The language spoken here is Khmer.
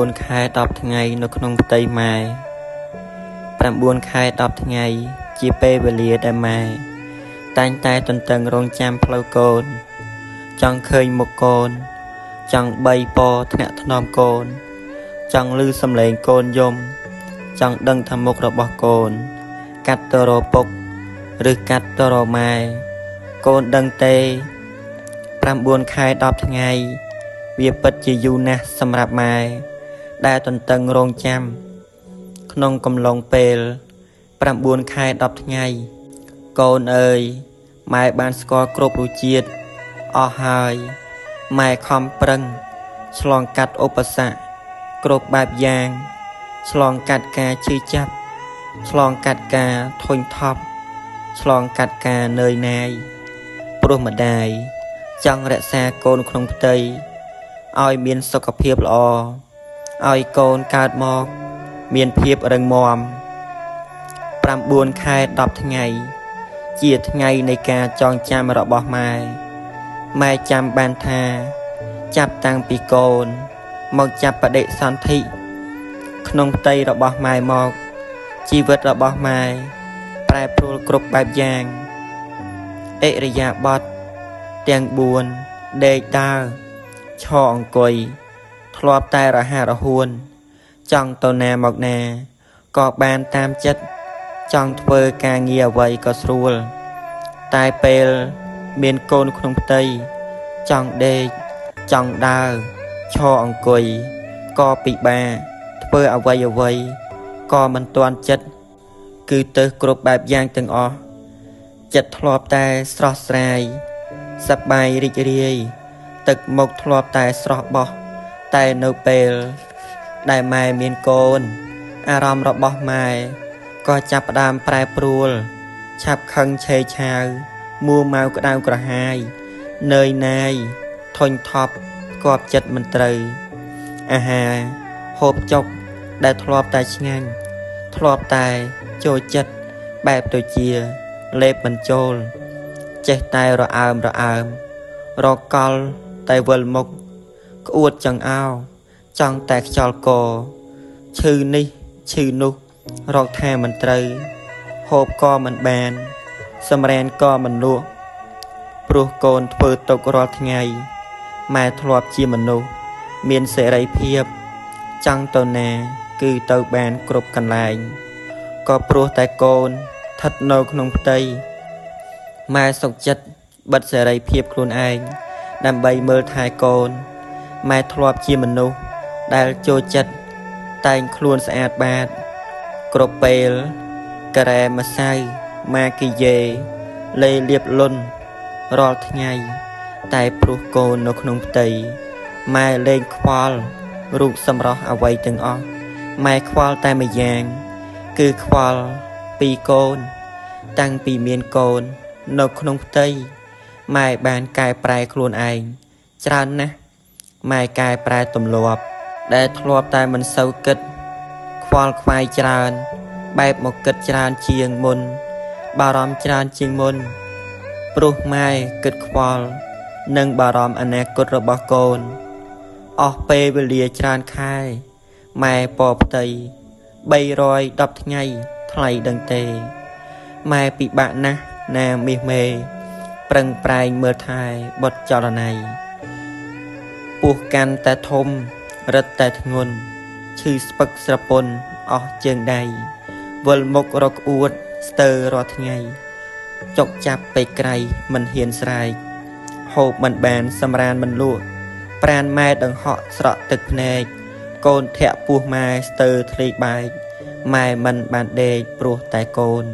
9 ខែ 10 ថ្ងៃនៅក្នុងផ្ទៃម៉ែ 9 ខែ 10 ថ្ងៃជាពេលវេលាដែលម៉ែតែងតែទន្ទឹងរង់ចាំផ្លូវកូនចង់ឃើញមុខកូនចង់បីពរថ្នាក់ថ្នមកូនចង់ឮសំឡេងកូនយំចង់ដឹងថាមុខរបស់កូនកាត់ទៅរកពុកឬកាត់ទៅរកម៉ែកូនដឹងទេ 9 ខែ 10 ថ្ងៃវាពិតជាយូរណាស់សម្រាប់ម៉ែដែលទន្ទឹងរង់ចាំក្នុងកំឡុងពេល 9 ខែ 10 ថ្ងៃកូនអើយម៉ែបានស្គាល់គ្រប់រសជាតិអស់ហើយម៉ែខំប្រឹងឆ្លងកាត់ឧបសគ្គគ្រប់បែបយ៉ាងឆ្លងកាត់ការឈឺចាប់ឆ្លងកាត់ការធុញថប់ឆ្លងកាត់ការនឿយណាយព្រោះម្ដាយចង់រក្សាកូនក្នុងផ្ទៃឲ្យមានសុខភាពល្អឲ្យកូនកើតមកមានភាពរឹងមាំ 9 ខែ 10 ថ្ងៃជាថ្ងៃនៃការចងចាំរបស់ម៉ែម៉ែចាំបានថាចាប់តាំងពីកូនមកចាប់បដិសន្ធិក្នុងផ្ទៃរបស់ម៉ែមកជីវិតរបស់ម៉ែប្រែប្រួលគ្រប់បែបយ៉ាងឥរិយាបថទាំង4ដេកដើរឈរអង្គុយធ្លាប់តែរហ័សរហួនចង់ទៅណាមកណាក៏បានតាមចិត្តចង់ធ្វើការងារអ្វីក៏ស្រួលតែពេលមានកូនក្នុងផ្ទៃចង់ដេកចង់ដើរឈរអង្គុយក៏ពិបាកធ្វើអ្វីក៏មិនទាន់ចិត្តគឺទៅគ្រប់បែបយ៉ាងទាំងអស់ចិត្តធ្លាប់តែស្រស់ស្រាយសប្បាយរីករាយទឹកមុខធ្លាប់តែស្រស់បោះតែនៅពេលដែលម៉ែមានកូនអារម្មណ៍របស់ម៉ែក៏ចាប់ផ្ដើមប្រែប្រួលឆាប់ខឹងឆេវឆាវមួម៉ៅក្តៅក្រហាយនឿយណាយធុញថប់គប់ចិត្តមិនត្រូវអាហារហូបចុកដែលធ្លាប់តែឆ្ងាញ់ធ្លាប់តែចូលចិត្តបែបទៅជាលេបបញ្ចូលចេះតែរអើមរកល់តែវិលមុខក្អួតចង្អោចង់តែខ្យល់កឈឺនេះឈឺនោះរកថាមិនត្រូវហូបក៏មិនបានសម្រានក៏មិនលក់ព្រោះកូនធ្វើទុករាល់ថ្ងៃម៉ែធ្លាប់ជាមនុស្សមានសេរីភាពចង់ទៅណាគឺទៅបានគ្រប់កន្លែងក៏ព្រោះតែកូនស្ថិតនៅក្នុងផ្ទៃម៉ែសុខចិត្តបិទសេរីភាពខ្លួនឯងដើម្បីមើលថែកូនម៉ែធ្លាប់ជាមនុស្សដែលចូលចិត្តតែងខ្លួនស្អាតបាតគ្រប់ពេលការ៉េម្សៅម៉ាគីយេលេលាបលុនរាល់ថ្ងៃតែព្រោះកូននៅក្នុងផ្ទៃម៉ែលែងខ្វល់រូបសម្រស់អ្វីទាំងអស់ម៉ែខ្វល់តែម្យ៉ាងគឺខ្វល់ពីកូនតាំងពីមានកូននៅក្នុងផ្ទៃម៉ែបានកែប្រែខ្លួនឯងច្រើនណាស់ម៉ែកែប្រែទម្លាប់ដែលធ្លាប់តែមិនសូវគិតខ្វល់ខ្វាយច្រើនបែបមកគិតច្រើនជាងមុនបារម្ភច្រើនជាងមុនព្រោះម៉ែគិតខ្វល់និងបារម្ភអនាគតរបស់កូនអស់ពេលវេលាច្រើនខែម៉ែពរផ្ទៃ310ថ្ងៃថ្លៃដឹងទេម៉ែពិបាកណាស់ណាមាសមេប្រឹងប្រែងមើលថែបុត្រចលនាពោះកាន់តែធំរឹតតែធ្ងន់ឈឺស្ពឹកស្រពន់អស់ជើងដៃវិលមុខរកអួតស្ទើររាល់ថ្ងៃចុកចាប់ពេកក្រៃមិនហ៊ានស្រែកហូបមិនបានសម្រានមិនលក់ប្រានម៉ែដង្ហក់ស្រក់ទឹកភ្នែកកូនធាក់ពោះម៉ែស្ទើរធ្លេកបែកម៉ែមិនបានដេកព្រោះតែកូន